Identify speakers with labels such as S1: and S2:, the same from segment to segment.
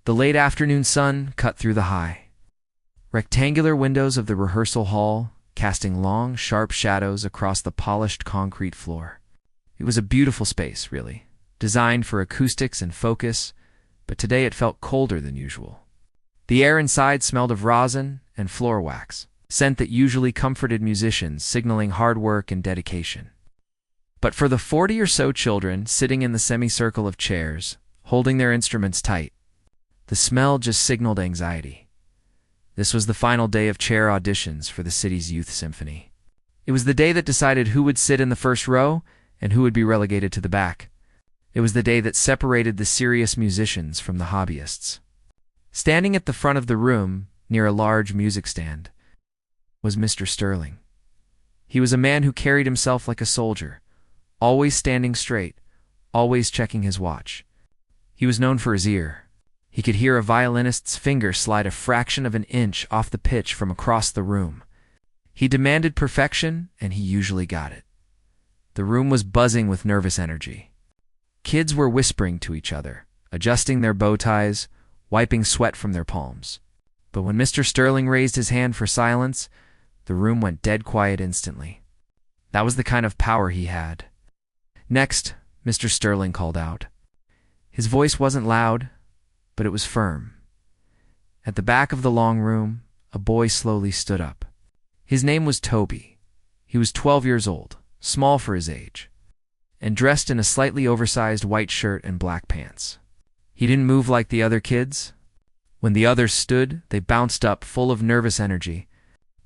S1: The late afternoon sun cut through the high, rectangular windows of the rehearsal hall, casting long, sharp shadows across the polished concrete floor. It was a beautiful space, really, designed for acoustics and focus, but today it felt colder than usual. The air inside smelled of rosin and floor wax, scent that usually comforted musicians, signaling hard work and dedication. But for the 40 or so children sitting in the semicircle of chairs, holding their instruments tight, the smell just signaled anxiety. This was the final day of chair auditions for the city's youth symphony. It was the day that decided who would sit in the first row and who would be relegated to the back. It was the day that separated the serious musicians from the hobbyists. Standing at the front of the room, near a large music stand, was Mr. Sterling. He was a man who carried himself like a soldier, always standing straight, always checking his watch. He was known for his ear. He could hear a violinist's finger slide a fraction of an inch off the pitch from across the room. He demanded perfection, and he usually got it. The room was buzzing with nervous energy. Kids were whispering to each other, adjusting their bow ties, wiping sweat from their palms. But when Mr. Sterling raised his hand for silence, the room went dead quiet instantly. That was the kind of power he had. Next, Mr. Sterling called out. His voice wasn't loud, but it was firm. At the back of the long room, a boy slowly stood up. His name was Toby. He was 12 years old, small for his age, and dressed in a slightly oversized white shirt and black pants. He didn't move like the other kids. When the others stood, they bounced up, full of nervous energy.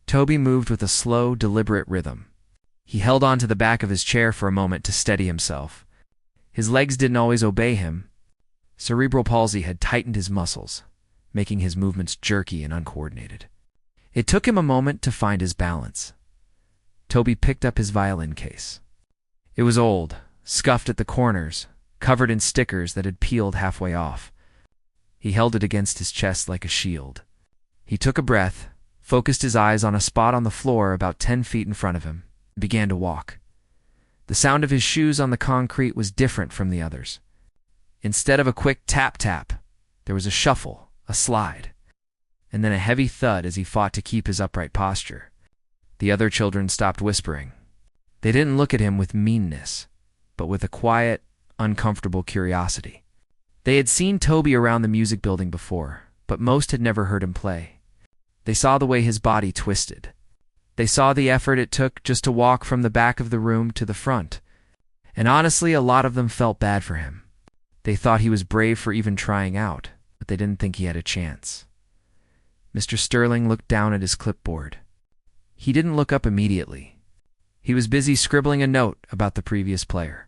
S1: Toby moved with a slow, deliberate rhythm. He held on to the back of his chair for a moment to steady himself. His legs didn't always obey him. Cerebral palsy had tightened his muscles, making his movements jerky and uncoordinated. It took him a moment to find his balance. Toby picked up his violin case. It was old, scuffed at the corners, covered in stickers that had peeled halfway off. He held it against his chest like a shield. He took a breath, focused his eyes on a spot on the floor about 10 feet in front of him, and began to walk. The sound of his shoes on the concrete was different from the others. Instead of a quick tap-tap, there was a shuffle, a slide, and then a heavy thud as he fought to keep his upright posture. The other children stopped whispering. They didn't look at him with meanness, but with a quiet, uncomfortable curiosity. They had seen Toby around the music building before, but most had never heard him play. They saw the way his body twisted. They saw the effort it took just to walk from the back of the room to the front, and honestly, a lot of them felt bad for him. They thought he was brave for even trying out, but they didn't think he had a chance. Mr. Sterling looked down at his clipboard. He didn't look up immediately. He was busy scribbling a note about the previous player.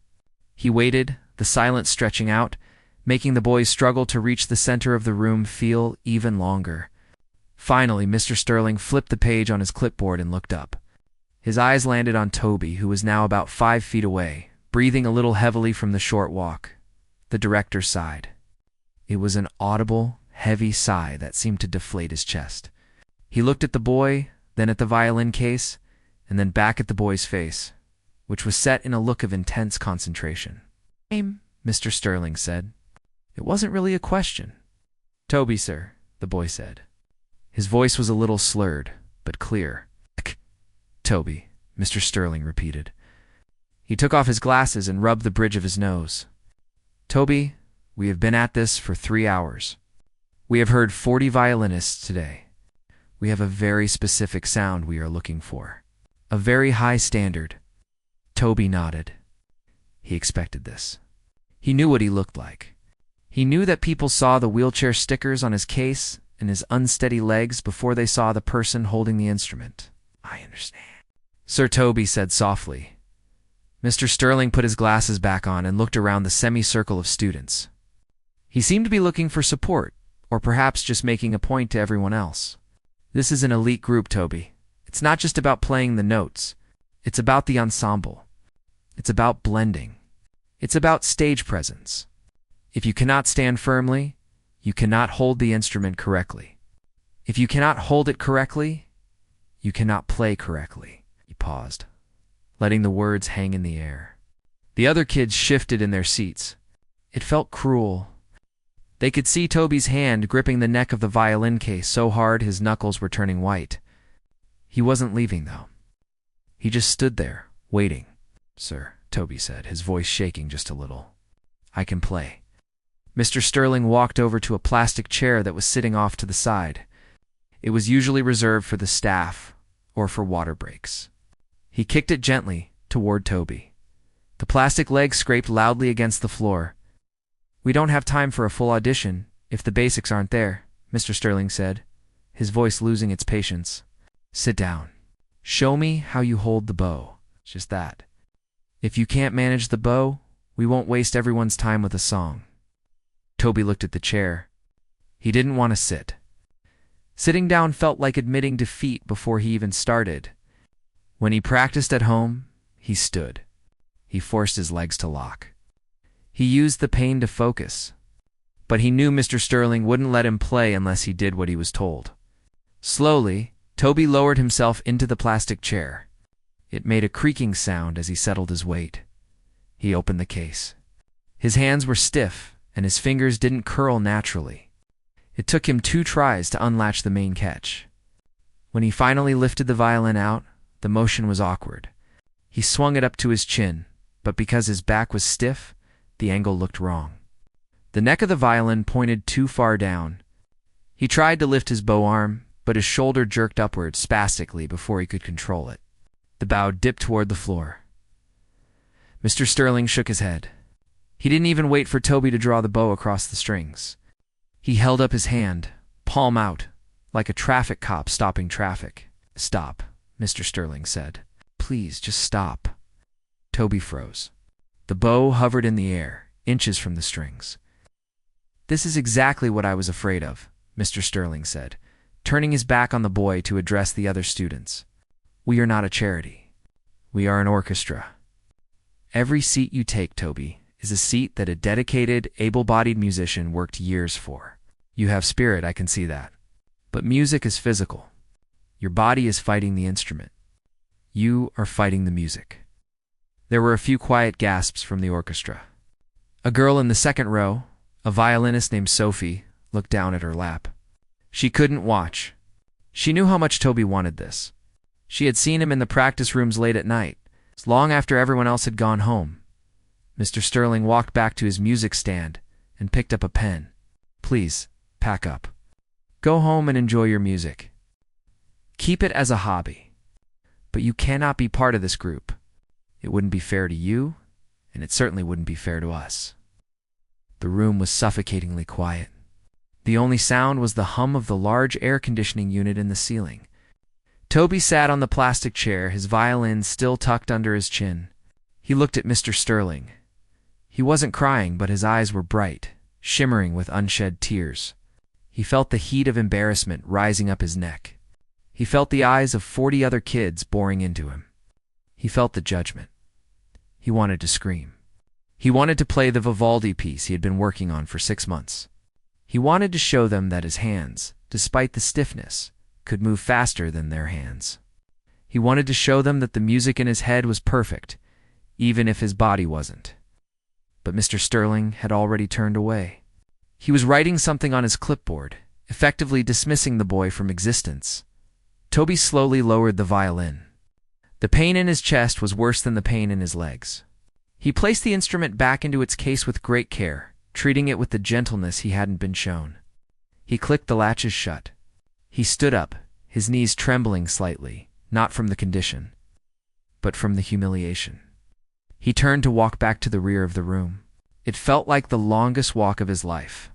S1: He waited, the silence stretching out, making the boys struggle to reach the center of the room feel even longer. Finally, Mr. Sterling flipped the page on his clipboard and looked up. His eyes landed on Toby, who was now about 5 feet away, breathing a little heavily from the short walk. The director sighed. It was an audible, heavy sigh that seemed to deflate his chest. He looked at the boy, then at the violin case, and then back at the boy's face, which was set in a look of intense concentration. Mr. Sterling said. It wasn't really a question. Toby, sir, the boy said. His voice was a little slurred, but clear. Toby, Mr. Sterling repeated. He took off his glasses and rubbed the bridge of his nose. Toby, we have been at this for 3 hours. We have heard 40 violinists today. We have a very specific sound we are looking for. A very high standard. Toby nodded. He expected this. He knew what he looked like. He knew that people saw the wheelchair stickers on his case and his unsteady legs before they saw the person holding the instrument. I understand, Sir Toby said softly. Mr. Sterling put his glasses back on and looked around the semicircle of students. He seemed to be looking for support, or perhaps just making a point to everyone else. This is an elite group, Toby. It's not just about playing the notes. It's about the ensemble. It's about blending. It's about stage presence. If you cannot stand firmly, you cannot hold the instrument correctly. If you cannot hold it correctly, you cannot play correctly. He paused, letting the words hang in the air. The other kids shifted in their seats. It felt cruel. They could see Toby's hand gripping the neck of the violin case so hard his knuckles were turning white. He wasn't leaving, though. He just stood there, waiting. "Sir," Toby said, his voice shaking just a little. "I can play." Mr. Sterling walked over to a plastic chair that was sitting off to the side. It was usually reserved for the staff or for water breaks. He kicked it gently toward Toby. The plastic leg scraped loudly against the floor. "We don't have time for a full audition if the basics aren't there," Mr. Sterling said, his voice losing its patience. "Sit down. Show me how you hold the bow. Just that. If you can't manage the bow, we won't waste everyone's time with a song." Toby looked at the chair. He didn't want to sit. Sitting down felt like admitting defeat before he even started. When he practiced at home, he stood. He forced his legs to lock. He used the pain to focus. But he knew Mr. Sterling wouldn't let him play unless he did what he was told. Slowly, Toby lowered himself into the plastic chair. It made a creaking sound as he settled his weight. He opened the case. His hands were stiff, and his fingers didn't curl naturally. It took him 2 tries to unlatch the main catch. When he finally lifted the violin out, the motion was awkward. He swung it up to his chin, but because his back was stiff, the angle looked wrong. The neck of the violin pointed too far down. He tried to lift his bow arm, but his shoulder jerked upward spastically before he could control it. The bow dipped toward the floor. Mr. Sterling shook his head. He didn't even wait for Toby to draw the bow across the strings. He held up his hand, palm out, like a traffic cop stopping traffic. "Stop," Mr. Sterling said. "Please, just stop." Toby froze. The bow hovered in the air, inches from the strings. "This is exactly what I was afraid of," Mr. Sterling said, turning his back on the boy to address the other students. "We are not a charity. We are an orchestra. Every seat you take, Toby, is a seat that a dedicated, able-bodied musician worked years for. You have spirit, I can see that. But music is physical. Your body is fighting the instrument. You are fighting the music." There were a few quiet gasps from the orchestra. A girl in the second row, a violinist named Sophie, looked down at her lap. She couldn't watch. She knew how much Toby wanted this. She had seen him in the practice rooms late at night, long after everyone else had gone home. Mr. Sterling walked back to his music stand and picked up a pen. "Please, pack up. Go home and enjoy your music. Keep it as a hobby. But you cannot be part of this group. It wouldn't be fair to you, and it certainly wouldn't be fair to us." The room was suffocatingly quiet. The only sound was the hum of the large air conditioning unit in the ceiling. Toby sat on the plastic chair, his violin still tucked under his chin. He looked at Mr. Sterling. He wasn't crying, but his eyes were bright, shimmering with unshed tears. He felt the heat of embarrassment rising up his neck. He felt the eyes of 40 other kids boring into him. He felt the judgment. He wanted to scream. He wanted to play the Vivaldi piece he had been working on for 6 months. He wanted to show them that his hands, despite the stiffness, could move faster than their hands. He wanted to show them that the music in his head was perfect, even if his body wasn't. But Mr. Sterling had already turned away. He was writing something on his clipboard, effectively dismissing the boy from existence. Toby slowly lowered the violin. The pain in his chest was worse than the pain in his legs. He placed the instrument back into its case with great care, treating it with the gentleness he hadn't been shown. He clicked the latches shut. He stood up, his knees trembling slightly, not from the condition, but from the humiliation. He turned to walk back to the rear of the room. It felt like the longest walk of his life.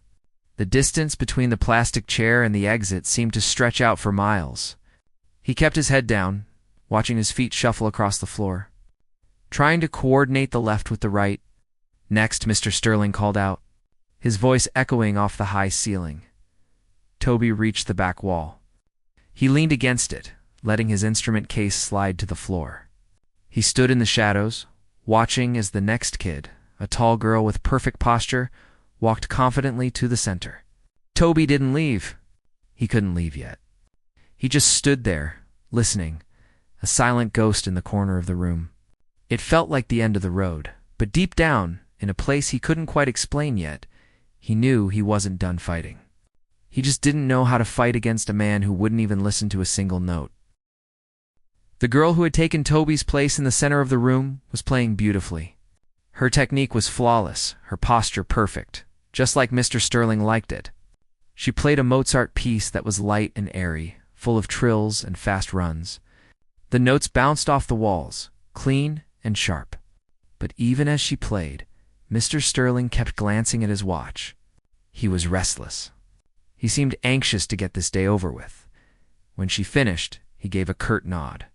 S1: The distance between the plastic chair and the exit seemed to stretch out for miles. He kept his head down, watching his feet shuffle across the floor, trying to coordinate the left with the right. "Next," Mr. Sterling called out, his voice echoing off the high ceiling. Toby reached the back wall. He leaned against it, letting his instrument case slide to the floor. He stood in the shadows, watching as the next kid, a tall girl with perfect posture, walked confidently to the center. Toby didn't leave. He couldn't leave yet. He just stood there, listening, a silent ghost in the corner of the room. It felt like the end of the road, but deep down, in a place he couldn't quite explain yet, He knew he wasn't done fighting. He just didn't know how to fight against a man who wouldn't even listen to a single note. The girl who had taken Toby's place in the center of the room was playing beautifully. Her technique was flawless, her posture perfect, just like Mr. Sterling liked it. She played a Mozart piece that was light and airy, full of trills and fast runs. The notes bounced off the walls, clean and sharp. But even as she played, Mr. Sterling kept glancing at his watch. He was restless. He seemed anxious to get this day over with. When she finished, he gave a curt nod.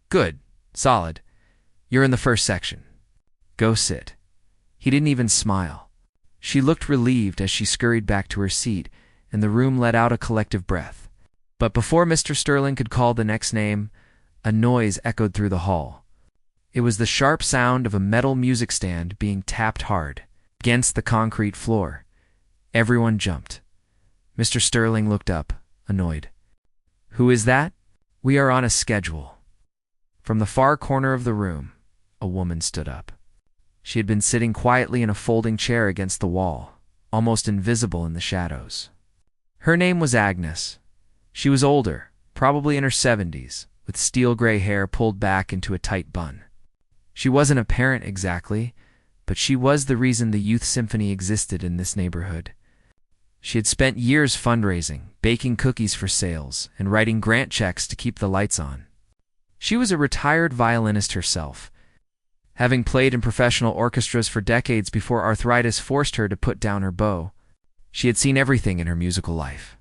S1: "Good. Solid. You're in the first section. Go sit." He didn't even smile. She looked relieved as she scurried back to her seat, and the room let out a collective breath. But before Mr. Sterling could call the next name, a noise echoed through the hall. It was the sharp sound of a metal music stand being tapped hard against the concrete floor. Everyone jumped. Mr. Sterling looked up, annoyed. "Who is that?" "We are on a schedule." From the far corner of the room, a woman stood up. She had been sitting quietly in a folding chair against the wall, almost invisible in the shadows. Her name was Agnes. She was older, probably in her 70s, with steel-gray hair pulled back into a tight bun. She wasn't a parent exactly, but she was the reason the youth symphony existed in this neighborhood. She had spent years fundraising, baking cookies for sales, and writing grant checks to keep the lights on. She was a retired violinist herself, having played in professional orchestras for decades before arthritis forced her to put down her bow. She had seen everything in her musical life.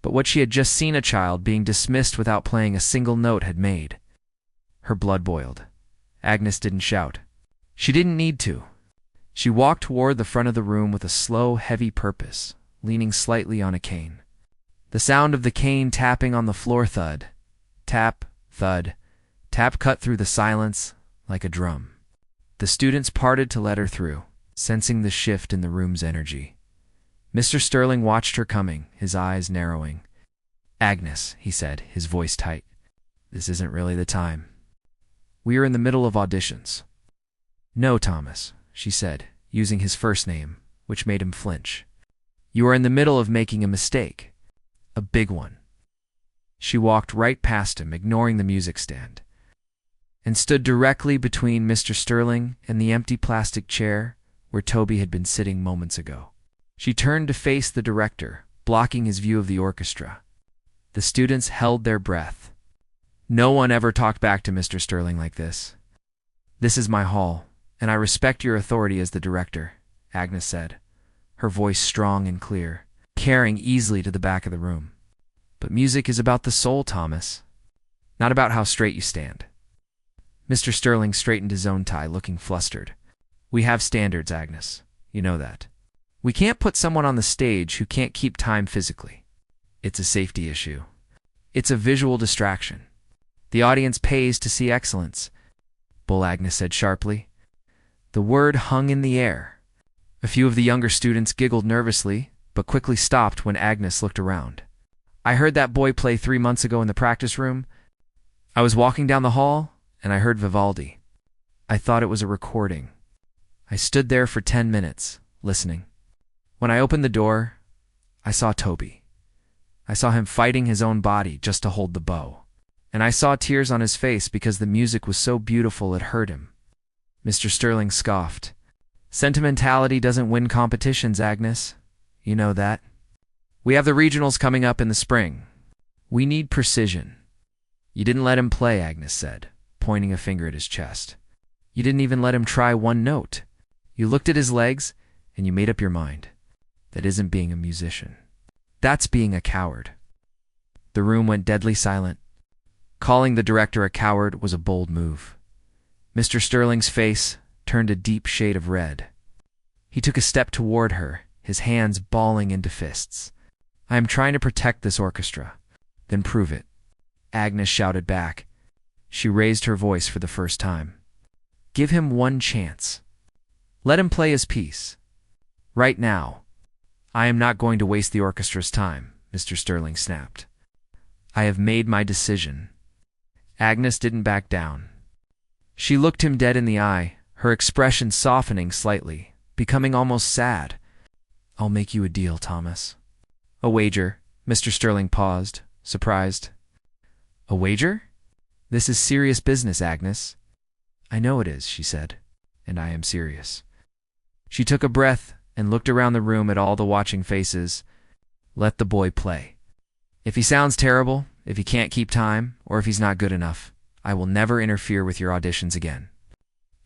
S1: But what she had just seen a child being dismissed without playing a single note had made. Her blood boiled. Agnes didn't shout. She didn't need to. She walked toward the front of the room with a slow, heavy purpose, leaning slightly on a cane. The sound of the cane tapping on the floor thud. Tap, thud. Tap cut through the silence like a drum. The students parted to let her through, sensing the shift in the room's energy. Mr. Sterling watched her coming, his eyes narrowing. "Agnes," he said, his voice tight. "This isn't really the time. We are in the middle of auditions." "No, Thomas," she said, using his first name, which made him flinch. "You are in the middle of making a mistake. A big one." She walked right past him, ignoring the music stand, and stood directly between Mr. Sterling and the empty plastic chair where Toby had been sitting moments ago. She turned to face the director, blocking his view of the orchestra. The students held their breath. No one ever talked back to Mr. Sterling like this. "This is my hall, and I respect your authority as the director," Agnes said, her voice strong and clear, carrying easily to the back of the room. "But music is about the soul, Thomas, not about how straight you stand." Mr. Sterling straightened his own tie, looking flustered. "We have standards, Agnes. You know that. We can't put someone on the stage who can't keep time physically. It's a safety issue. It's a visual distraction. The audience pays to see excellence," Bull Agnes said sharply. The word hung in the air. A few of the younger students giggled nervously, but quickly stopped when Agnes looked around. "I heard that boy play 3 months ago in the practice room. I was walking down the hall, and I heard Vivaldi. I thought it was a recording. I stood there for 10 minutes, listening. When I opened the door, I saw Toby. I saw him fighting his own body just to hold the bow. And I saw tears on his face because the music was so beautiful it hurt him." Mr. Sterling scoffed. "Sentimentality doesn't win competitions, Agnes. You know that. We have the regionals coming up in the spring. We need precision." "You didn't let him play," Agnes said, pointing a finger at his chest. "You didn't even let him try one note. You looked at his legs, and you made up your mind. That isn't being a musician. That's being a coward." The room went deadly silent. Calling the director a coward was a bold move. Mr. Sterling's face turned a deep shade of red. He took a step toward her, his hands balling into fists. "I am trying to protect this orchestra." "Then prove it," Agnes shouted back. She raised her voice for the first time. "Give him one chance. Let him play his piece. Right now." "I am not going to waste the orchestra's time," Mr. Sterling snapped. "I have made my decision." Agnes didn't back down. She looked him dead in the eye, her expression softening slightly, becoming almost sad. I'll make you a deal, Thomas. A wager. Mr. Sterling paused, surprised. A wager? This is serious business, Agnes. I know it is, she said, and I am serious. She took a breath and looked around the room at all the watching faces. Let the boy play. If he sounds terrible, if he can't keep time, or if he's not good enough, I will never interfere with your auditions again.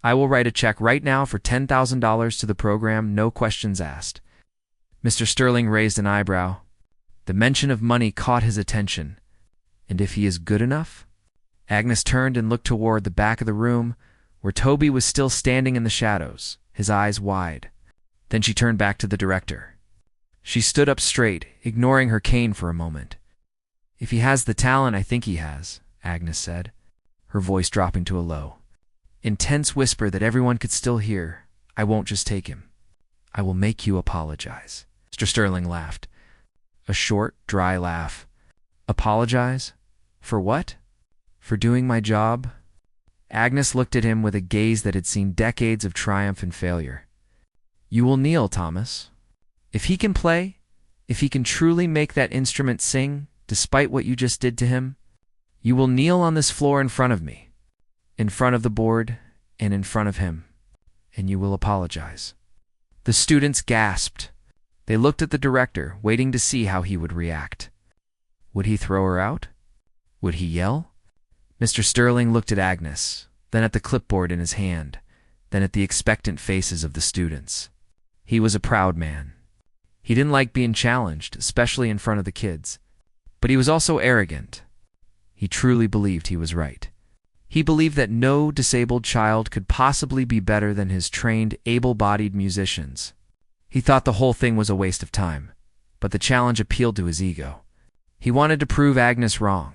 S1: I will write a check right now for $10,000 to the program, no questions asked. Mr. Sterling raised an eyebrow. The mention of money caught his attention. And if he is good enough? Agnes turned and looked toward the back of the room, where Toby was still standing in the shadows, his eyes wide. Then she turned back to the director. She stood up straight, ignoring her cane for a moment. If he has the talent I think he has, Agnes said, her voice dropping to a low, intense whisper that everyone could still hear, I won't just take him. I will make you apologize. Mr. Sterling laughed. A short, dry laugh. Apologize? For what? For doing my job? Agnes looked at him with a gaze that had seen decades of triumph and failure. You will kneel, Thomas. If he can play, if he can truly make that instrument sing, despite what you just did to him, you will kneel on this floor in front of me, in front of the board, and in front of him, and you will apologize. The students gasped. They looked at the director, waiting to see how he would react. Would he throw her out? Would he yell? Mr. Sterling looked at Agnes, then at the clipboard in his hand, then at the expectant faces of the students. He was a proud man. He didn't like being challenged, especially in front of the kids. But he was also arrogant. He truly believed he was right. He believed that no disabled child could possibly be better than his trained, able-bodied musicians. He thought the whole thing was a waste of time, but the challenge appealed to his ego. He wanted to prove Agnes wrong.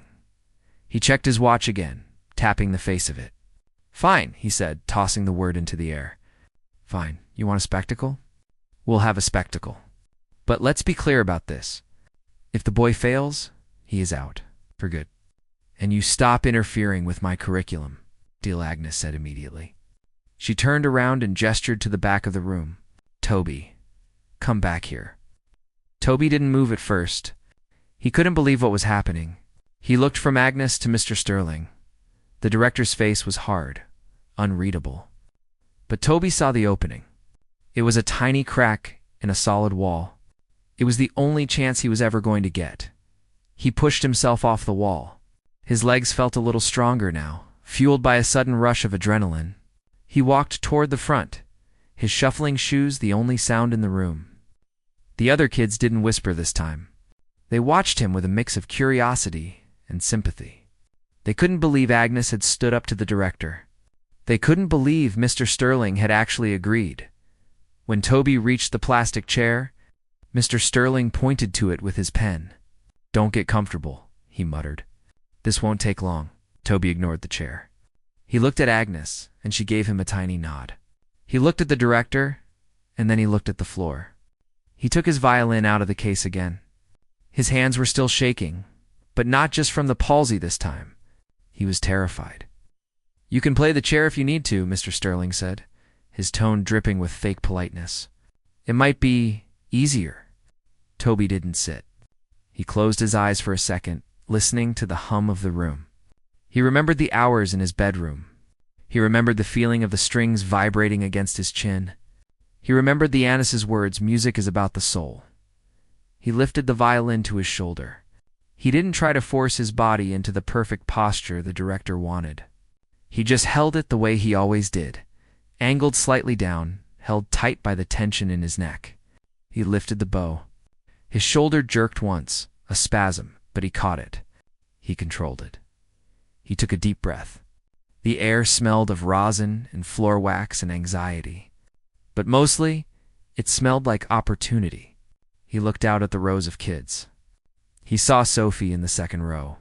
S1: He checked his watch again, tapping the face of it. Fine, he said, tossing the word into the air. Fine, you want a spectacle? We'll have a spectacle. But let's be clear about this. If the boy fails, he is out, for good. And you stop interfering with my curriculum, deal, Agnes said immediately. She turned around and gestured to the back of the room. Toby, come back here. Toby didn't move at first. He couldn't believe what was happening. He looked from Agnes to Mr. Sterling. The director's face was hard, unreadable. But Toby saw the opening. It was a tiny crack in a solid wall. It was the only chance he was ever going to get. He pushed himself off the wall. His legs felt a little stronger now, fueled by a sudden rush of adrenaline. He walked toward the front, his shuffling shoes the only sound in the room. The other kids didn't whisper this time. They watched him with a mix of curiosity and sympathy. They couldn't believe Agnes had stood up to the director. They couldn't believe Mr. Sterling had actually agreed. When Toby reached the plastic chair, Mr. Sterling pointed to it with his pen. Don't get comfortable, he muttered. This won't take long. Toby ignored the chair. He looked at Agnes, and she gave him a tiny nod. He looked at the director, and then he looked at the floor. He took his violin out of the case again. His hands were still shaking, but not just from the palsy this time. He was terrified. You can play the chair if you need to, Mr. Sterling said, his tone dripping with fake politeness. It might be easier. Toby didn't sit. He closed his eyes for a second, listening to the hum of the room. He remembered the hours in his bedroom. He remembered the feeling of the strings vibrating against his chin. He remembered the Annis's words, music is about the soul. He lifted the violin to his shoulder. He didn't try to force his body into the perfect posture the director wanted. He just held it the way he always did, angled slightly down, held tight by the tension in his neck. He lifted the bow. His shoulder jerked once, a spasm, but he caught it. He controlled it. He took a deep breath. The air smelled of rosin and floor wax and anxiety. But mostly, it smelled like opportunity. He looked out at the rows of kids. He saw Sophie in the second row.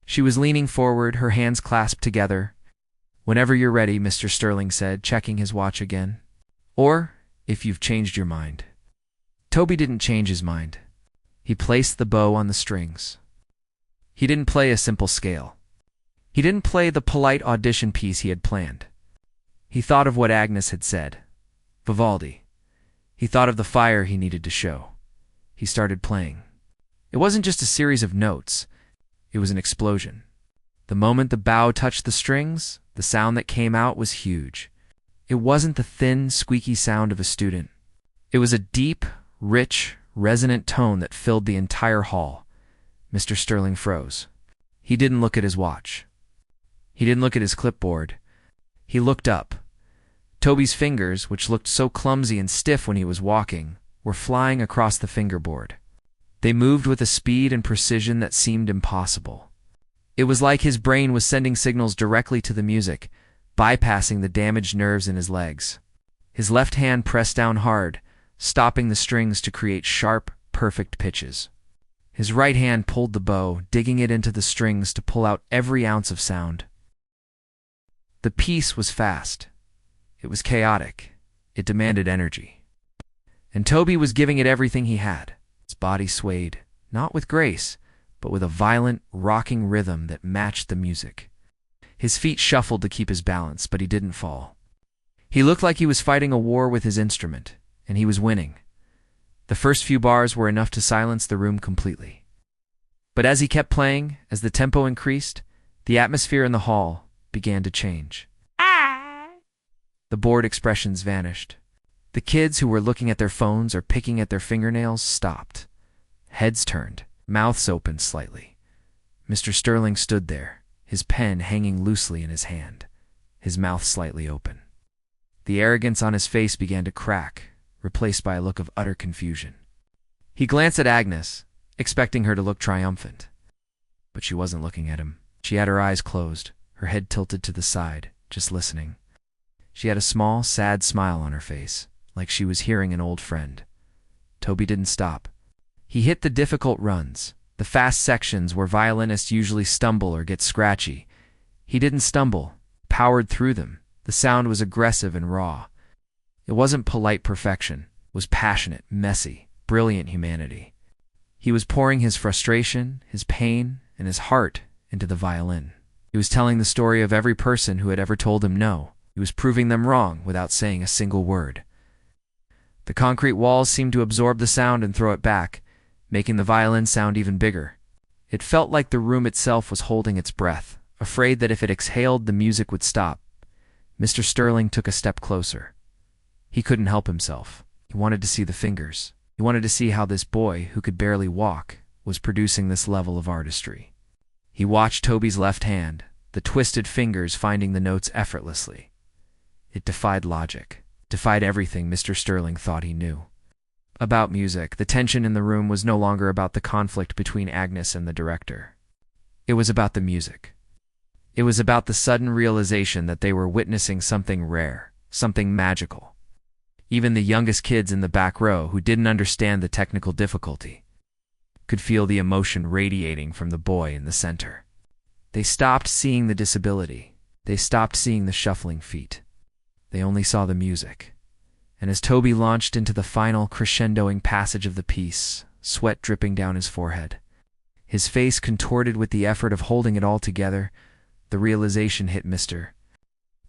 S1: She was leaning forward, her hands clasped together. Whenever you're ready, Mr. Sterling said, checking his watch again. Or, if you've changed your mind. Toby didn't change his mind. He placed the bow on the strings. He didn't play a simple scale. He didn't play the polite audition piece he had planned. He thought of what Agnes had said. Vivaldi. He thought of the fire he needed to show. He started playing. It wasn't just a series of notes. It was an explosion. The moment the bow touched the strings, the sound that came out was huge. It wasn't the thin, squeaky sound of a student. It was a deep, rich, resonant tone that filled the entire hall. Mr. Sterling froze. He didn't look at his watch. He didn't look at his clipboard. He looked up. Toby's fingers, which looked so clumsy and stiff when he was walking, were flying across the fingerboard. They moved with a speed and precision that seemed impossible. It was like his brain was sending signals directly to the music, bypassing the damaged nerves in his legs. His left hand pressed down hard, stopping the strings to create sharp, perfect pitches. His right hand pulled the bow, digging it into the strings to pull out every ounce of sound. The piece was fast. It was chaotic. It demanded energy. And Toby was giving it everything he had. His body swayed, not with grace, but with a violent, rocking rhythm that matched the music. His feet shuffled to keep his balance, but he didn't fall. He looked like he was fighting a war with his instrument, and he was winning. The first few bars were enough to silence the room completely. But as he kept playing, as the tempo increased, the atmosphere in the hall began to change. The bored expressions vanished. The kids who were looking at their phones or picking at their fingernails stopped. Heads turned, mouths opened slightly. Mr. Sterling stood there, his pen hanging loosely in his hand, his mouth slightly open. The arrogance on his face began to crack, replaced by a look of utter confusion. He glanced at Agnes, expecting her to look triumphant. But she wasn't looking at him. She had her eyes closed, her head tilted to the side, just listening. She had a small, sad smile on her face, like she was hearing an old friend. Toby didn't stop. He hit the difficult runs, the fast sections where violinists usually stumble or get scratchy. He didn't stumble, powered through them. The sound was aggressive and raw. It wasn't polite perfection. It was passionate, messy, brilliant humanity. He was pouring his frustration, his pain, and his heart into the violin. He was telling the story of every person who had ever told him no. He was proving them wrong without saying a single word. The concrete walls seemed to absorb the sound and throw it back, making the violin sound even bigger. It felt like the room itself was holding its breath, afraid that if it exhaled, the music would stop. Mr. Sterling took a step closer. He couldn't help himself. He wanted to see the fingers. He wanted to see how this boy, who could barely walk, was producing this level of artistry. He watched Toby's left hand, the twisted fingers finding the notes effortlessly. It defied logic, defied everything Mr. Sterling thought he knew. About music, the tension in the room was no longer about the conflict between Agnes and the director. It was about the music. It was about the sudden realization that they were witnessing something rare, something magical. Even the youngest kids in the back row, who didn't understand the technical difficulty, could feel the emotion radiating from the boy in the center. They stopped seeing the disability. They stopped seeing the shuffling feet. They only saw the music. And as Toby launched into the final crescendoing passage of the piece, sweat dripping down his forehead, his face contorted with the effort of holding it all together, the realization hit Mr.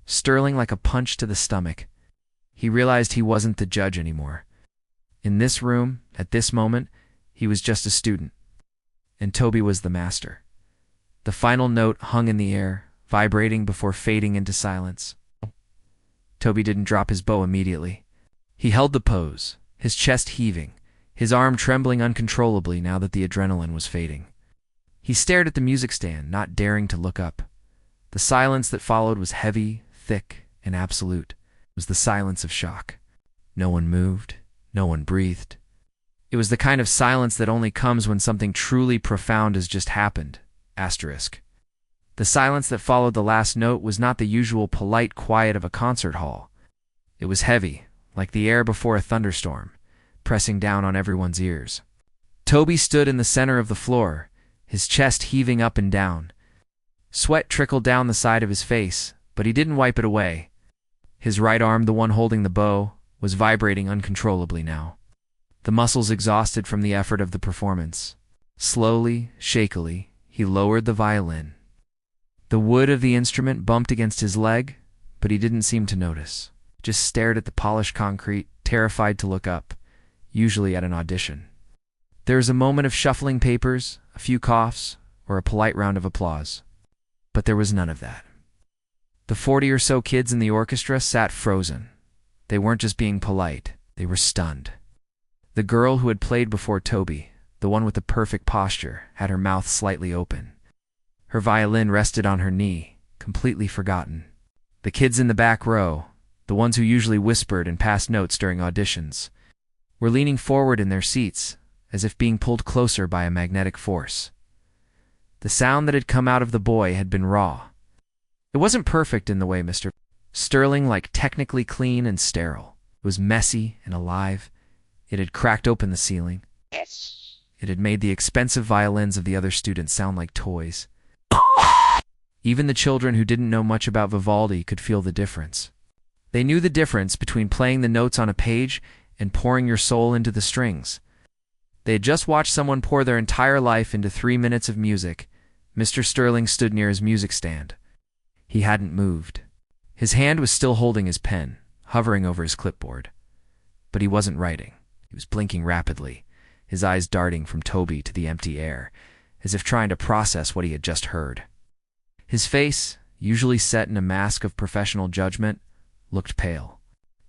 S1: Sterling like a punch to the stomach. He realized he wasn't the judge anymore. In this room, at this moment, he was just a student. And Toby was the master. The final note hung in the air, vibrating before fading into silence. Toby didn't drop his bow immediately. He held the pose, his chest heaving, his arm trembling uncontrollably now that the adrenaline was fading. He stared at the music stand, not daring to look up. The silence that followed was heavy, thick, and absolute. It was the silence of shock. No one moved. No one breathed. It was the kind of silence that only comes when something truly profound has just happened. Asterisk. The silence that followed the last note was not the usual polite quiet of a concert hall. It was heavy, like the air before a thunderstorm, pressing down on everyone's ears. Toby stood in the center of the floor, his chest heaving up and down. Sweat trickled down the side of his face, but he didn't wipe it away. His right arm, the one holding the bow, was vibrating uncontrollably now. The muscles exhausted from the effort of the performance. Slowly, shakily, he lowered the violin. The wood of the instrument bumped against his leg, but he didn't seem to notice. just stared at the polished concrete, terrified to look up, usually at an audition. There was a moment of shuffling papers, a few coughs, or a polite round of applause. But there was none of that. The 40 or so kids in the orchestra sat frozen. They weren't just being polite, they were stunned. The girl who had played before Toby, the one with the perfect posture, had her mouth slightly open. Her violin rested on her knee, completely forgotten. The kids in the back row, the ones who usually whispered and passed notes during auditions, were leaning forward in their seats, as if being pulled closer by a magnetic force. The sound that had come out of the boy had been raw. It wasn't perfect in the way Mr. Sterling liked, technically clean and sterile. It was messy and alive. It had cracked open the ceiling. It had made the expensive violins of the other students sound like toys. Even the children who didn't know much about Vivaldi could feel the difference. They knew the difference between playing the notes on a page and pouring your soul into the strings. They had just watched someone pour their entire life into 3 minutes of music. Mr. Sterling stood near his music stand. He hadn't moved. His hand was still holding his pen, hovering over his clipboard. But he wasn't writing. He was blinking rapidly, his eyes darting from Toby to the empty air, as if trying to process what he had just heard. His face, usually set in a mask of professional judgment, looked pale.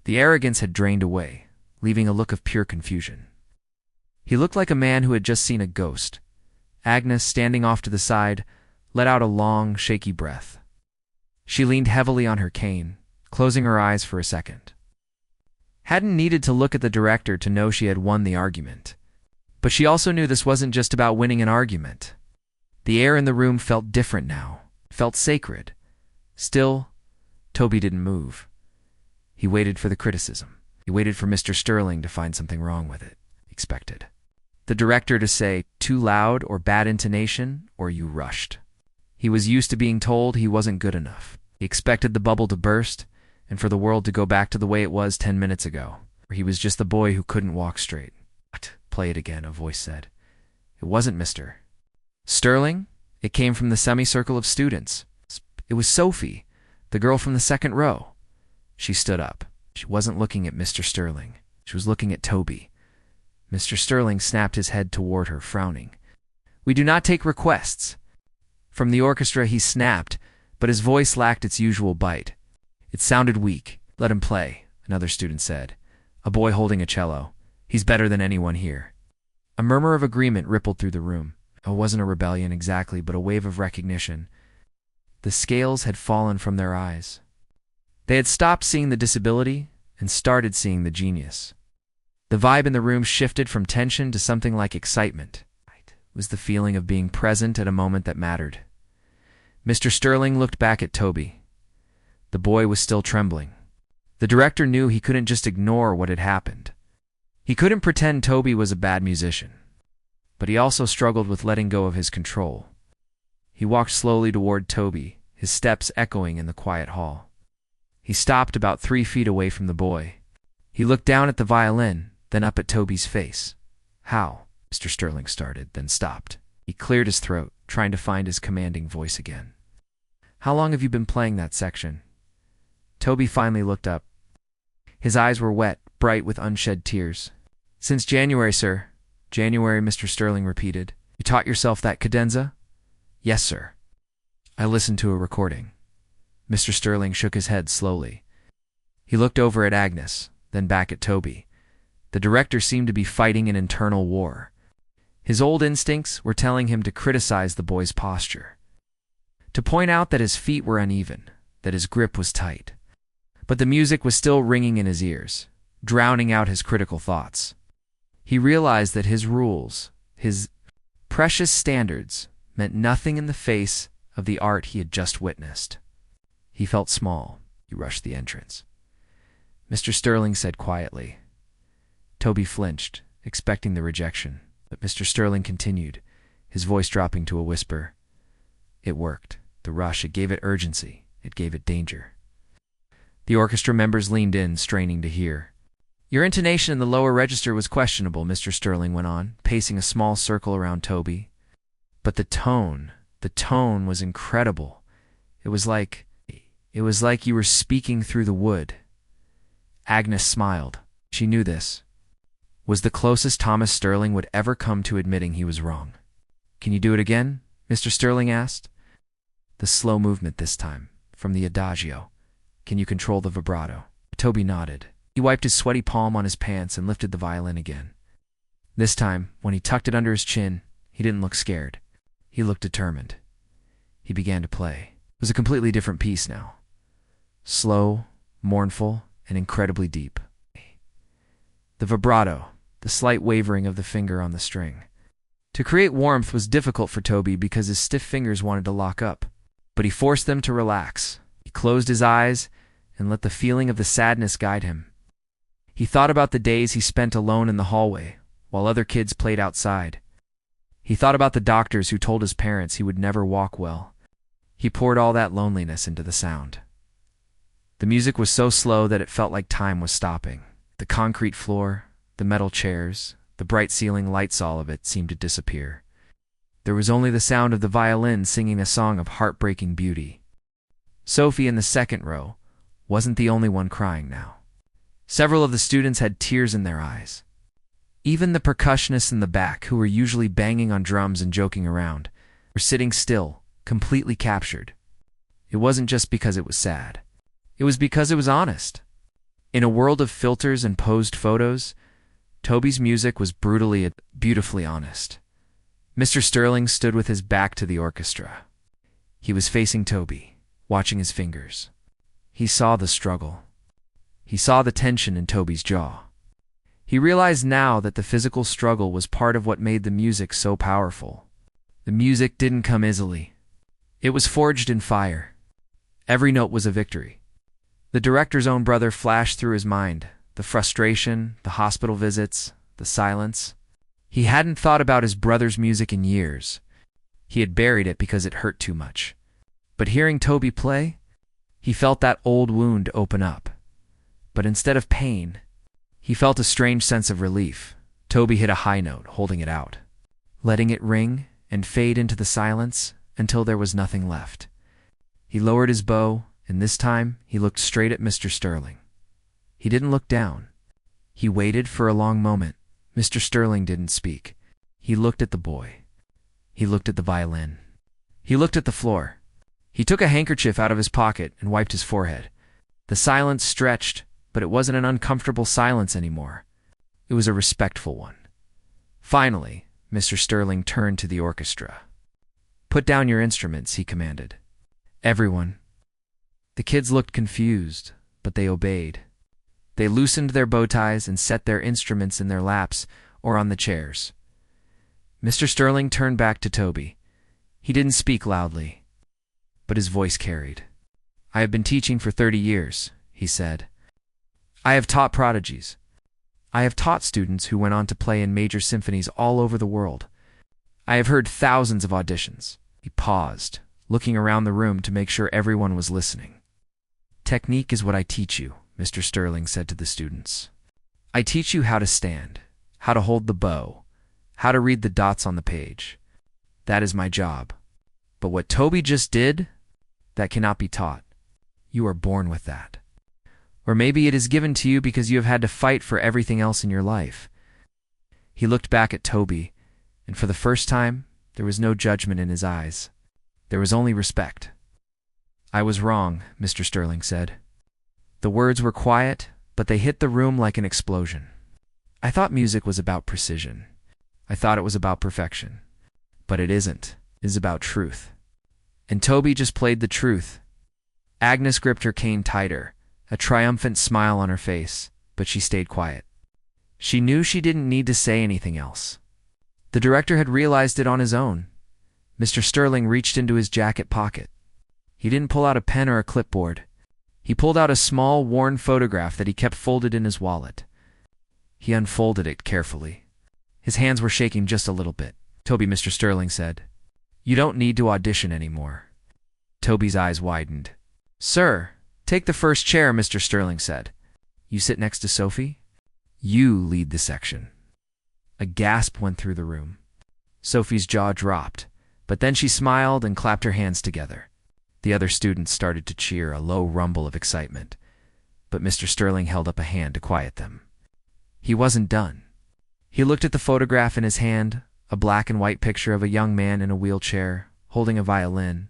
S1: The arrogance had drained away, leaving a look of pure confusion. He looked like a man who had just seen a ghost. Agnes, standing off to the side, let out a long, shaky breath. She leaned heavily on her cane, closing her eyes for a second. Hadn't needed to look at the director to know she had won the argument. But she also knew this wasn't just about winning an argument. The air in the room felt different now, felt sacred. Still, Toby didn't move. He waited for the criticism. He waited for Mr. Sterling to find something wrong with it. Expected. The director to say, too loud or bad intonation, or you rushed. He was used to being told he wasn't good enough. He expected the bubble to burst, and for the world to go back to the way it was 10 minutes ago, where he was just the boy who couldn't walk straight. What? Play it again, a voice said. It wasn't Mr. Sterling. It came from the semicircle of students. It was Sophie, the girl from the second row. She stood up. She wasn't looking at Mr. Sterling. She was looking at Toby. Mr. Sterling snapped his head toward her, frowning. We do not take requests. From the orchestra he snapped, but his voice lacked its usual bite. It sounded weak. Let him play, another student said. A boy holding a cello. He's better than anyone here. A murmur of agreement rippled through the room. It wasn't a rebellion exactly, but a wave of recognition. The scales had fallen from their eyes. They had stopped seeing the disability and started seeing the genius. The vibe in the room shifted from tension to something like excitement. It was the feeling of being present at a moment that mattered. Mr. Sterling looked back at Toby. The boy was still trembling. The director knew he couldn't just ignore what had happened. He couldn't pretend Toby was a bad musician. But he also struggled with letting go of his control. He walked slowly toward Toby, his steps echoing in the quiet hall. He stopped about 3 feet away from the boy. He looked down at the violin, then up at Toby's face. How? Mr. Sterling started, then stopped. He cleared his throat, trying to find his commanding voice again. How long have you been playing that section? Toby finally looked up. His eyes were wet, bright with unshed tears. Since January, sir. January, Mr. Sterling repeated. You taught yourself that cadenza? Yes, sir. I listened to a recording. Mr. Sterling shook his head slowly. He looked over at Agnes, then back at Toby. The director seemed to be fighting an internal war. His old instincts were telling him to criticize the boy's posture, to point out that his feet were uneven, that his grip was tight. But the music was still ringing in his ears, drowning out his critical thoughts. He realized that his rules, his precious standards, meant nothing in the face of the art he had just witnessed. He felt small. He rushed the entrance. Mr. Sterling said quietly. Toby flinched, expecting the rejection, but Mr. Sterling continued, his voice dropping to a whisper. It worked. The rush, it gave it urgency. It gave it danger. The orchestra members leaned in, straining to hear. Your intonation in the lower register was questionable, Mr. Sterling went on, pacing a small circle around Toby. But the tone was incredible. It was like you were speaking through the wood. Agnes smiled. She knew this was the closest Thomas Sterling would ever come to admitting he was wrong. "Can you do it again?" Mr. Sterling asked. The slow movement this time, from the adagio. "Can you control the vibrato?" Toby nodded. He wiped his sweaty palm on his pants and lifted the violin again. This time, when he tucked it under his chin, he didn't look scared. He looked determined. He began to play. It was a completely different piece now. Slow, mournful, and incredibly deep. The vibrato, the slight wavering of the finger on the string. To create warmth was difficult for Toby because his stiff fingers wanted to lock up, but he forced them to relax. He closed his eyes and let the feeling of the sadness guide him. He thought about the days he spent alone in the hallway while other kids played outside. He thought about the doctors who told his parents he would never walk well. He poured all that loneliness into the sound. The music was so slow that it felt like time was stopping. The concrete floor, the metal chairs, the bright ceiling lights, all of it seemed to disappear. There was only the sound of the violin singing a song of heartbreaking beauty. Sophie in the second row wasn't the only one crying now. Several of the students had tears in their eyes. Even the percussionists in the back, who were usually banging on drums and joking around, were sitting still, completely captured. It wasn't just because it was sad. It was because it was honest. In a world of filters and posed photos, Toby's music was brutally, beautifully honest. Mr. Sterling stood with his back to the orchestra. He was facing Toby, watching his fingers. He saw the struggle. He saw the tension in Toby's jaw. He realized now that the physical struggle was part of what made the music so powerful. The music didn't come easily. It was forged in fire. Every note was a victory. The director's own brother flashed through his mind, the frustration, the hospital visits, the silence. He hadn't thought about his brother's music in years. He had buried it because it hurt too much. But hearing Toby play, he felt that old wound open up. But instead of pain, he felt a strange sense of relief. Toby hit a high note, holding it out, letting it ring and fade into the silence until there was nothing left. He lowered his bow, and this time he looked straight at Mr. Sterling. He didn't look down. He waited for a long moment. Mr. Sterling didn't speak. He looked at the boy. He looked at the violin. He looked at the floor. He took a handkerchief out of his pocket and wiped his forehead. The silence stretched, but it wasn't an uncomfortable silence anymore. It was a respectful one. Finally, Mr. Sterling turned to the orchestra. "Put down your instruments," he commanded. "Everyone." The kids looked confused, but they obeyed. They loosened their bow ties and set their instruments in their laps or on the chairs. Mr. Sterling turned back to Toby. He didn't speak loudly, but his voice carried. "I have been teaching for 30 years, he said. "I have taught prodigies. I have taught students who went on to play in major symphonies all over the world. I have heard thousands of auditions." He paused, looking around the room to make sure everyone was listening. "Technique is what I teach you," Mr. Sterling said to the students. "I teach you how to stand, how to hold the bow, how to read the dots on the page. That is my job. But what Toby just did, that cannot be taught. You are born with that. Or maybe it is given to you because you have had to fight for everything else in your life." He looked back at Toby, and for the first time, there was no judgment in his eyes. There was only respect. "I was wrong," Mr. Sterling said. The words were quiet, but they hit the room like an explosion. "I thought music was about precision. I thought it was about perfection. But it isn't. It is about truth." And Toby just played the truth. Agnes gripped her cane tighter, a triumphant smile on her face, but she stayed quiet. She knew she didn't need to say anything else. The director had realized it on his own. Mr. Sterling reached into his jacket pocket. He didn't pull out a pen or a clipboard. He pulled out a small, worn photograph that he kept folded in his wallet. He unfolded it carefully. His hands were shaking just a little bit. "Toby," Mr. Sterling said, "you don't need to audition anymore." Toby's eyes widened. "Sir, take the first chair," Mr. Sterling said. "You sit next to Sophie. You lead the section." A gasp went through the room. Sophie's jaw dropped, but then she smiled and clapped her hands together. The other students started to cheer, a low rumble of excitement. but Mr. Sterling held up a hand to quiet them. He wasn't done. He looked at the photograph in his hand, a black and white picture of a young man in a wheelchair, holding a violin.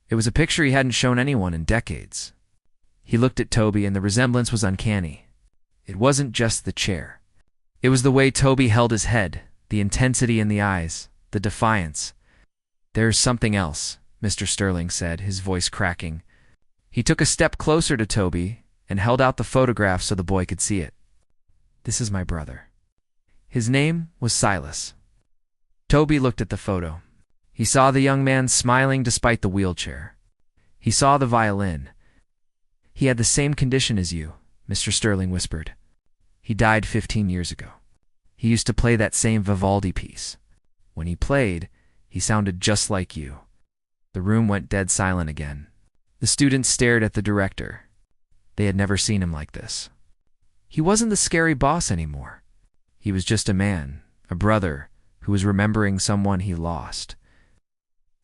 S1: It was a picture he hadn't shown anyone in decades. He looked at Toby, and the resemblance was uncanny. It wasn't just the chair. It was the way Toby held his head, the intensity in the eyes, the defiance. "There's something else," Mr. Sterling said, his voice cracking. He took a step closer to Toby and held out the photograph so the boy could see it. "This is my brother." His name was Silas. Toby looked at the photo. He saw the young man smiling despite the wheelchair. He saw the violin. "He had the same condition as you," Mr. Sterling whispered. "He died 15 years ago. He used to play that same Vivaldi piece. When he played, he sounded just like you." The room went dead silent again. The students stared at the director. They had never seen him like this. He wasn't the scary boss anymore. He was just a man, a brother, who was remembering someone he lost.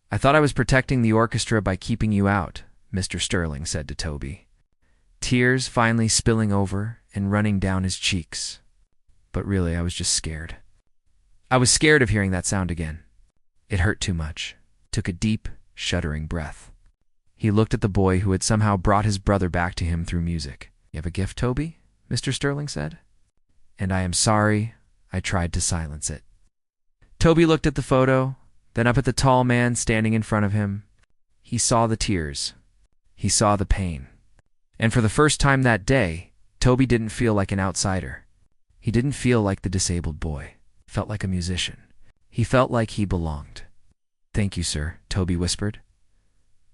S1: "I thought I was protecting the orchestra by keeping you out," Mr. Sterling said to Toby, tears finally spilling over and running down his cheeks. "But really, I was just scared. I was scared of hearing that sound again. It hurt too much." Took a deep, shuddering breath. He looked at the boy who had somehow brought his brother back to him through music. "You have a gift, Toby?" Mr. Sterling said. "And I am sorry I tried to silence it." Toby looked at the photo, then up at the tall man standing in front of him. He saw the tears. He saw the pain. And for the first time that day, Toby didn't feel like an outsider. He didn't feel like the disabled boy. He felt like a musician. He felt like he belonged. "Thank you, sir," Toby whispered.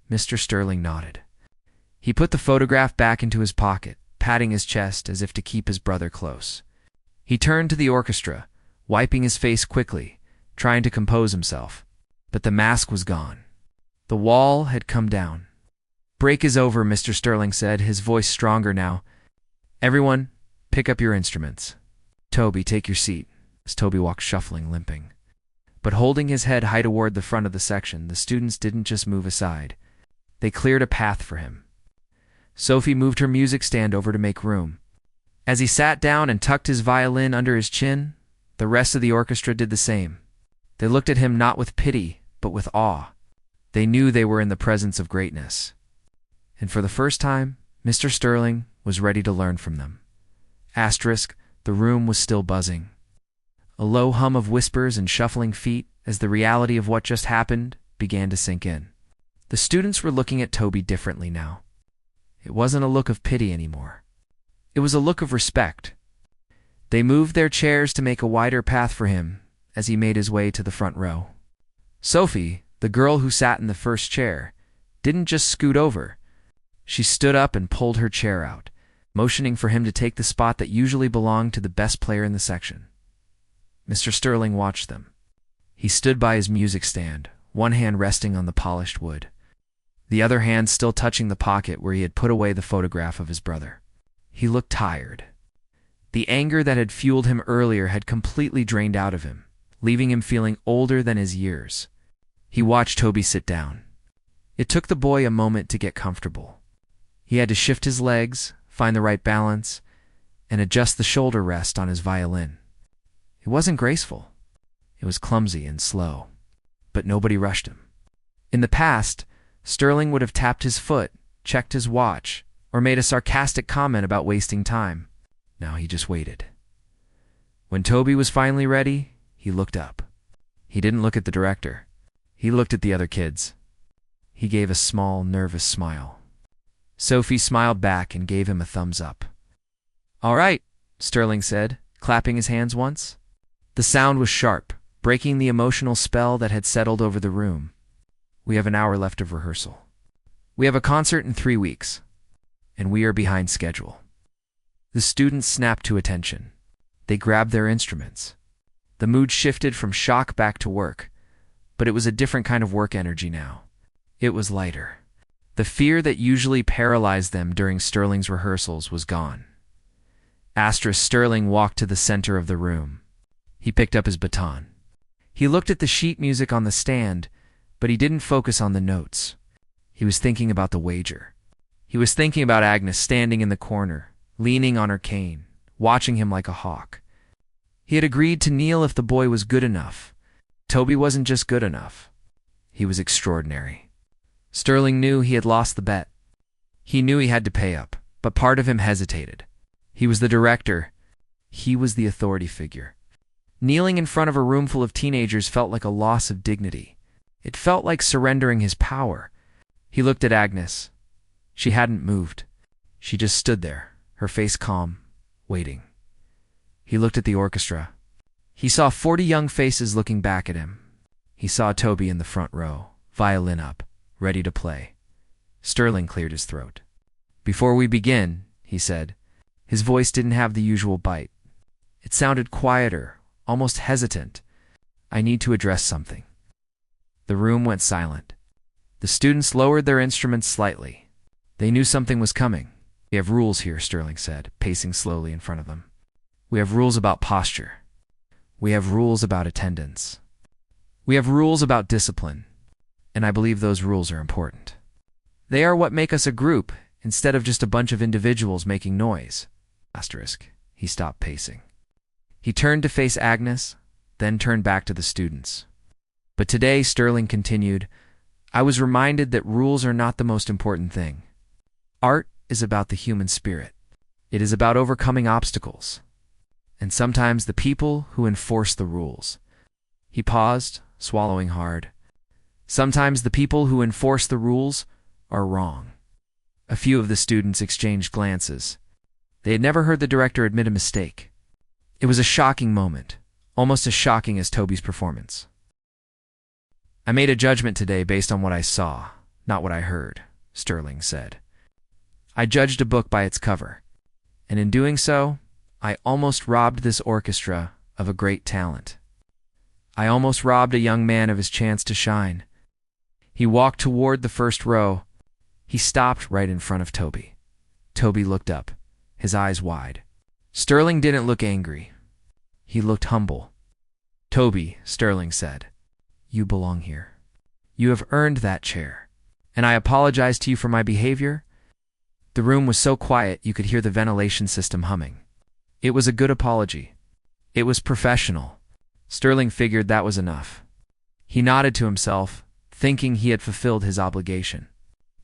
S1: Mr. Sterling nodded. He put the photograph back into his pocket, patting his chest as if to keep his brother close. He turned to the orchestra, wiping his face quickly, trying to compose himself. But the mask was gone. The wall had come down. "Break is over," Mr. Sterling said, his voice stronger now. "Everyone, pick up your instruments. Toby, take your seat," as Toby walked shuffling, limping. But holding his head high toward the front of the section, the students didn't just move aside. They cleared a path for him. Sophie moved her music stand over to make room. As he sat down and tucked his violin under his chin, the rest of the orchestra did the same. They looked at him not with pity, but with awe. They knew they were in the presence of greatness. And for the first time, Mr. Sterling was ready to learn from them. The room was still buzzing. A low hum of whispers and shuffling feet as the reality of what just happened began to sink in. The students were looking at Toby differently now. It wasn't a look of pity anymore. It was a look of respect. They moved their chairs to make a wider path for him as he made his way to the front row. Sophie, the girl who sat in the first chair, didn't just scoot over. She stood up and pulled her chair out, motioning for him to take the spot that usually belonged to the best player in the section. Mr. Sterling watched them. He stood by his music stand, one hand resting on the polished wood, the other hand still touching the pocket where he had put away the photograph of his brother. He looked tired. The anger that had fueled him earlier had completely drained out of him, leaving him feeling older than his years. He watched Toby sit down. It took the boy a moment to get comfortable. He had to shift his legs, find the right balance, and adjust the shoulder rest on his violin. It wasn't graceful. It was clumsy and slow. But nobody rushed him. In the past, Sterling would have tapped his foot, checked his watch, or made a sarcastic comment about wasting time. Now he just waited. When Toby was finally ready, he looked up. He didn't look at the director. He looked at the other kids. He gave a small, nervous smile. Sophie smiled back and gave him a thumbs up. "All right," Sterling said, clapping his hands once. The sound was sharp, breaking the emotional spell that had settled over the room. "We have an hour left of rehearsal. We have a concert in 3 weeks, and we are behind schedule." The students snapped to attention. They grabbed their instruments. The mood shifted from shock back to work, but it was a different kind of work energy now. It was lighter. The fear that usually paralyzed them during Sterling's rehearsals was gone. Sterling walked to the center of the room. He picked up his baton. He looked at the sheet music on the stand, but he didn't focus on the notes. He was thinking about the wager. He was thinking about Agnes standing in the corner, leaning on her cane, watching him like a hawk. He had agreed to kneel if the boy was good enough. Toby wasn't just good enough. He was extraordinary. Sterling knew he had lost the bet. He knew he had to pay up, but part of him hesitated. He was the director. He was the authority figure. Kneeling in front of a room full of teenagers felt like a loss of dignity. It felt like surrendering his power. He looked at Agnes. She hadn't moved. She just stood there, her face calm, waiting. He looked at the orchestra. He saw 40 young faces looking back at him. He saw Toby in the front row, violin up, ready to play. Sterling cleared his throat. "Before we begin," he said. His voice didn't have the usual bite. It sounded quieter, almost hesitant. "I need to address something." The room went silent. The students lowered their instruments slightly. They knew something was coming. "We have rules here," Sterling said, pacing slowly in front of them. "We have rules about posture. We have rules about attendance. We have rules about discipline. And I believe those rules are important. They are what make us a group, instead of just a bunch of individuals making noise." He stopped pacing. He turned to face Agnes, then turned back to the students. "But today," Sterling continued, "I was reminded that rules are not the most important thing. Art is about the human spirit. It is about overcoming obstacles. And sometimes the people who enforce the rules." He paused, swallowing hard. "Sometimes the people who enforce the rules are wrong." A few of the students exchanged glances. They had never heard the director admit a mistake. It was a shocking moment, almost as shocking as Toby's performance. "I made a judgment today based on what I saw, not what I heard," Sterling said. "I judged a book by its cover, and in doing so, I almost robbed this orchestra of a great talent. I almost robbed a young man of his chance to shine." He walked toward the first row. He stopped right in front of Toby. Toby looked up, his eyes wide. Sterling didn't look angry. He looked humble. "Toby," Sterling said, "you belong here. You have earned that chair. And I apologize to you for my behavior." The room was so quiet you could hear the ventilation system humming. It was a good apology. It was professional. Sterling figured that was enough. He nodded to himself, thinking he had fulfilled his obligation.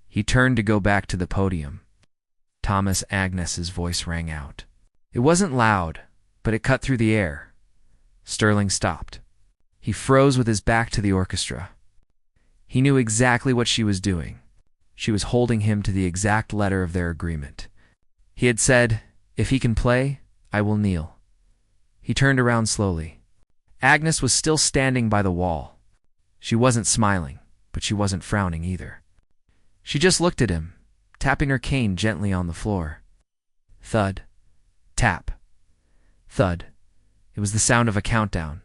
S1: He turned to go back to the podium. Thomas Agnes's voice rang out. It wasn't loud, but it cut through the air. Sterling stopped. He froze with his back to the orchestra. He knew exactly what she was doing. She was holding him to the exact letter of their agreement. He had said, "If he can play, I will kneel." He turned around slowly. Agnes was still standing by the wall. She wasn't smiling, but she wasn't frowning either. She just looked at him, tapping her cane gently on the floor. Thud. Tap. Thud. It was the sound of a countdown.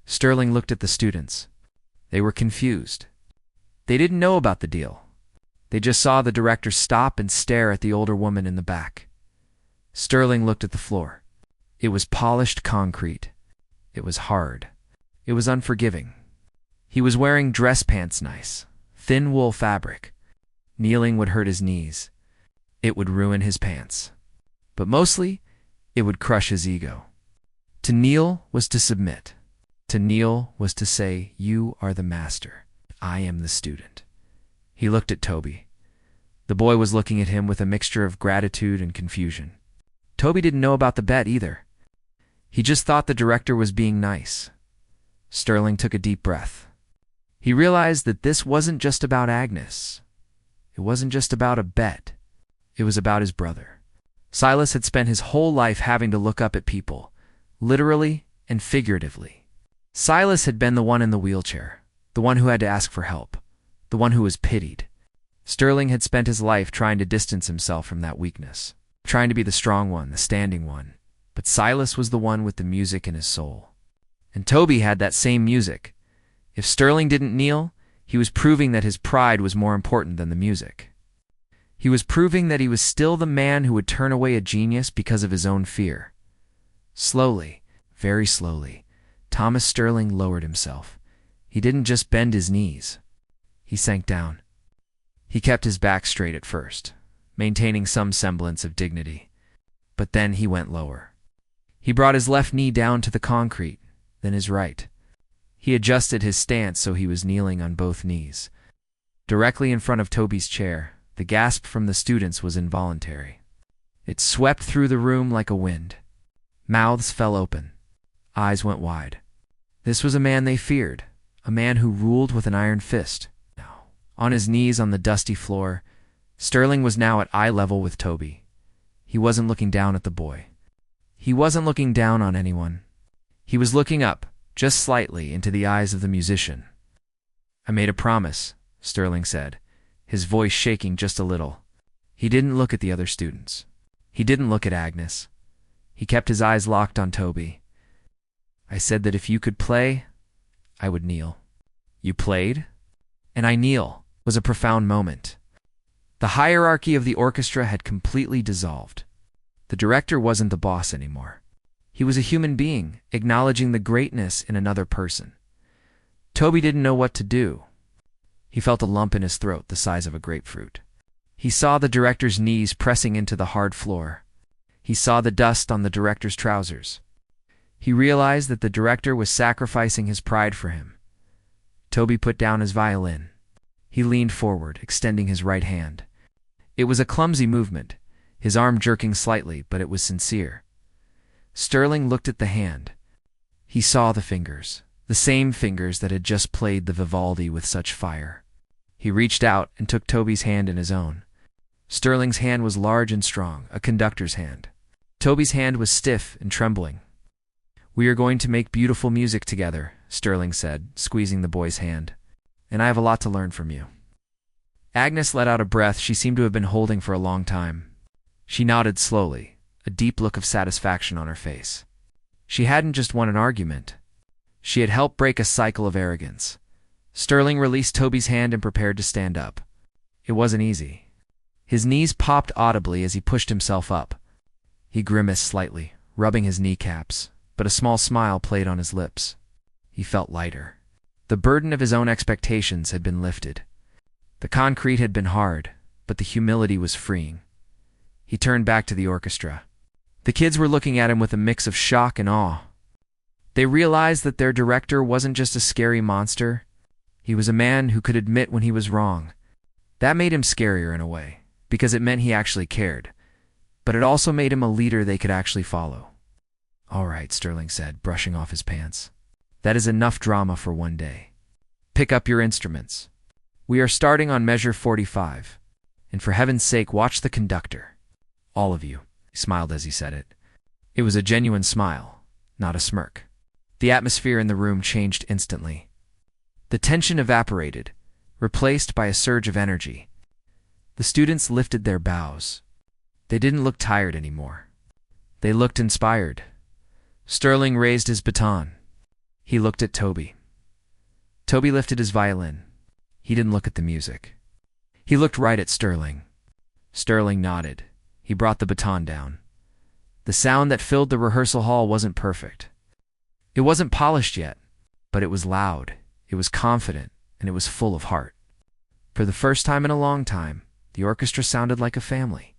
S1: Sterling looked at the students. They were confused. They didn't know about the deal. They just saw the director stop and stare at the older woman in the back. Sterling looked at the floor. It was polished concrete. It was hard. It was unforgiving. He was wearing dress pants nice, thin wool fabric. Kneeling would hurt his knees. It would ruin his pants. But mostly, it would crush his ego. To kneel was to submit. To kneel was to say, "You are the master. I am the student." He looked at Toby. The boy was looking at him with a mixture of gratitude and confusion. Toby didn't know about the bet either. He just thought the director was being nice. Sterling took a deep breath. He realized that this wasn't just about Agnes. It wasn't just about a bet. It was about his brother. Silas had spent his whole life having to look up at people, literally and figuratively. Silas had been the one in the wheelchair, the one who had to ask for help, the one who was pitied. Sterling had spent his life trying to distance himself from that weakness, trying to be the strong one, the standing one. But Silas was the one with the music in his soul. And Toby had that same music. If Sterling didn't kneel, he was proving that his pride was more important than the music. He was proving that he was still the man who would turn away a genius because of his own fear. Slowly, very slowly, Thomas Sterling lowered himself. He didn't just bend his knees. He sank down. He kept his back straight at first, maintaining some semblance of dignity. but then he went lower. He brought his left knee down to the concrete, then his right. He adjusted his stance so he was kneeling on both knees. Directly in front of Toby's chair, the gasp from the students was involuntary. It swept through the room like a wind. Mouths fell open. Eyes went wide. This was a man they feared, a man who ruled with an iron fist. Now, on his knees on the dusty floor, Sterling was now at eye level with Toby. He wasn't looking down at the boy. He wasn't looking down on anyone. He was looking up, just slightly, into the eyes of the musician. "I made a promise," Sterling said, his voice shaking just a little. He didn't look at the other students. He didn't look at Agnes. He kept his eyes locked on Toby. "I said that if you could play, I would kneel." "You played? And I kneel," was a profound moment. The hierarchy of the orchestra had completely dissolved. The director wasn't the boss anymore. He was a human being, acknowledging the greatness in another person. Toby didn't know what to do. He felt a lump in his throat the size of a grapefruit. He saw the director's knees pressing into the hard floor. He saw the dust on the director's trousers. He realized that the director was sacrificing his pride for him. Toby put down his violin. He leaned forward, extending his right hand. It was a clumsy movement, his arm jerking slightly, but it was sincere. Sterling looked at the hand. He saw the fingers, the same fingers that had just played the Vivaldi with such fire. He reached out and took Toby's hand in his own. Sterling's hand was large and strong, a conductor's hand. Toby's hand was stiff and trembling. "We are going to make beautiful music together," Sterling said, squeezing the boy's hand. "And I have a lot to learn from you." Agnes let out a breath she seemed to have been holding for a long time. She nodded slowly, a deep look of satisfaction on her face. She hadn't just won an argument. She had helped break a cycle of arrogance. Sterling released Toby's hand and prepared to stand up. It wasn't easy. His knees popped audibly as he pushed himself up. He grimaced slightly, rubbing his kneecaps, but a small smile played on his lips. He felt lighter. The burden of his own expectations had been lifted. The concrete had been hard, but the humility was freeing. He turned back to the orchestra. The kids were looking at him with a mix of shock and awe. They realized that their director wasn't just a scary monster. He was a man who could admit when he was wrong. That made him scarier in a way, because it meant he actually cared. But it also made him a leader they could actually follow. "All right," Sterling said, brushing off his pants. "That is enough drama for one day. Pick up your instruments. We are starting on measure 45. And for heaven's sake, watch the conductor. All of you." He smiled as he said it. It was a genuine smile, not a smirk. The atmosphere in the room changed instantly. The tension evaporated, replaced by a surge of energy. The students lifted their bows. They didn't look tired anymore. They looked inspired. Sterling raised his baton. He looked at Toby. Toby lifted his violin. He didn't look at the music. He looked right at Sterling. Sterling nodded. He brought the baton down. The sound that filled the rehearsal hall wasn't perfect. It wasn't polished yet, but it was loud, it was confident, and it was full of heart. For the first time in a long time, the orchestra sounded like a family.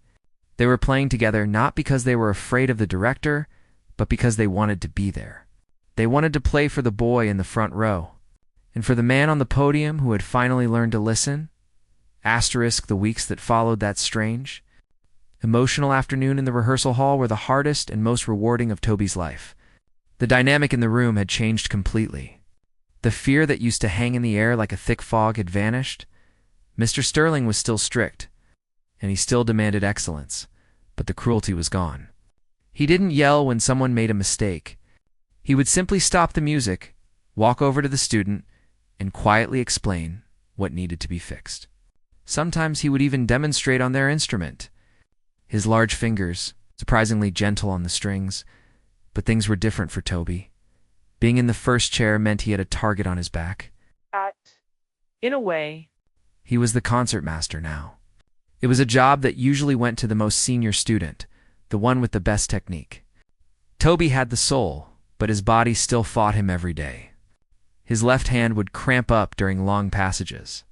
S1: They were playing together not because they were afraid of the director, but because they wanted to be there. They wanted to play for the boy in the front row, and for the man on the podium who had finally learned to listen. Asterisk the weeks that followed that strange, emotional afternoon in the rehearsal hall were the hardest and most rewarding of Toby's life. The dynamic in the room had changed completely. The fear that used to hang in the air like a thick fog had vanished. Mr. Sterling was still strict, and he still demanded excellence, but the cruelty was gone. He didn't yell when someone made a mistake. He would simply stop the music, walk over to the student, and quietly explain what needed to be fixed. Sometimes he would even demonstrate on their instrument. His large fingers, surprisingly gentle on the strings, but things were different for Toby. Being in the first chair meant he had a target on his back.
S2: In a way,
S1: he was the concertmaster now. It was a job that usually went to the most senior student, the one with the best technique. Toby had the soul, but his body still fought him every day. His left hand would cramp up during long passages.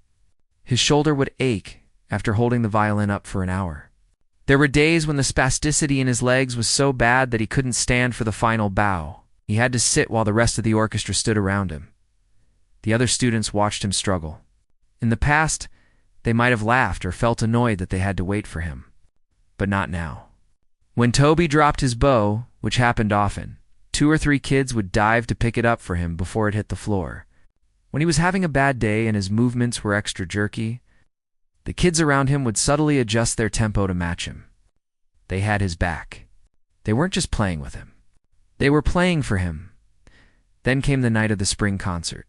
S1: His shoulder would ache after holding the violin up for an hour. There were days when the spasticity in his legs was so bad that he couldn't stand for the final bow. He had to sit while the rest of the orchestra stood around him. The other students watched him struggle. In the past, they might have laughed or felt annoyed that they had to wait for him. But not now. When Toby dropped his bow, which happened often, 2 or 3 kids would dive to pick it up for him before it hit the floor. When he was having a bad day and his movements were extra jerky, the kids around him would subtly adjust their tempo to match him. They had his back. They weren't just playing with him. They were playing for him. Then came the night of the spring concert.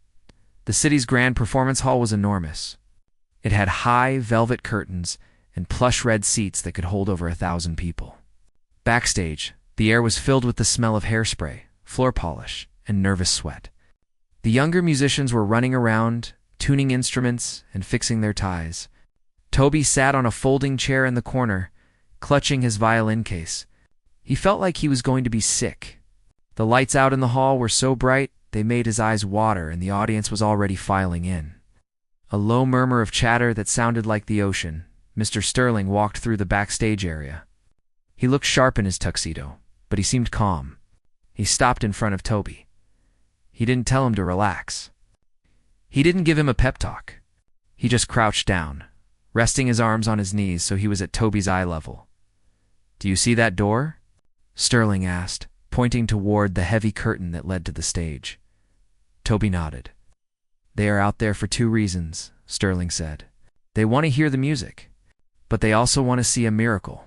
S1: The city's grand performance hall was enormous. It had high velvet curtains and plush red seats that could hold over 1,000 people. Backstage, the air was filled with the smell of hairspray, floor polish, and nervous sweat. The younger musicians were running around, tuning instruments and fixing their ties. Toby sat on a folding chair in the corner, clutching his violin case. He felt like he was going to be sick. The lights out in the hall were so bright, they made his eyes water, and the audience was already filing in. A low murmur of chatter that sounded like the ocean. Mr. Sterling walked through the backstage area. He looked sharp in his tuxedo, but he seemed calm. He stopped in front of Toby. He didn't tell him to relax. He didn't give him a pep talk. He just crouched down, resting his arms on his knees so he was at Toby's eye level. "Do you see that door?" Sterling asked, pointing toward the heavy curtain that led to the stage. Toby nodded. "They are out there for 2 reasons," Sterling said. "They want to hear the music, but they also want to see a miracle.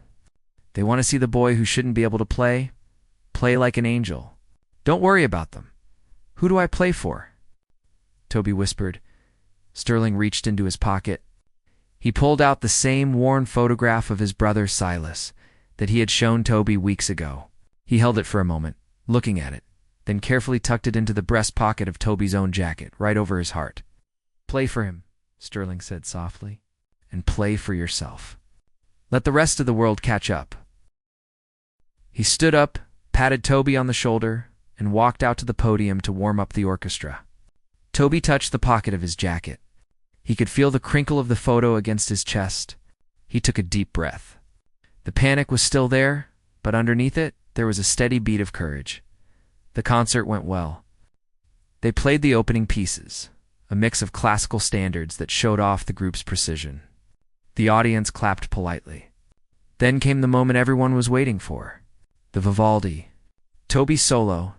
S1: They want to see the boy who shouldn't be able to play like an angel. Don't worry about them. Who do I play for?" Toby whispered. Sterling reached into his pocket. He pulled out the same worn photograph of his brother Silas that he had shown Toby weeks ago. He held it for a moment, looking at it, then carefully tucked it into the breast pocket of Toby's own jacket, right over his heart. "Play for him," Sterling said softly, "and play for yourself. Let the rest of the world catch up." He stood up, patted Toby on the shoulder, and walked out to the podium to warm up the orchestra. Toby touched the pocket of his jacket. He could feel the crinkle of the photo against his chest. He took a deep breath. The panic was still there, but underneath it, there was a steady beat of courage. The concert went well. They played the opening pieces, a mix of classical standards that showed off the group's precision. The audience clapped politely. Then came the moment everyone was waiting for, the Vivaldi. Toby's solo.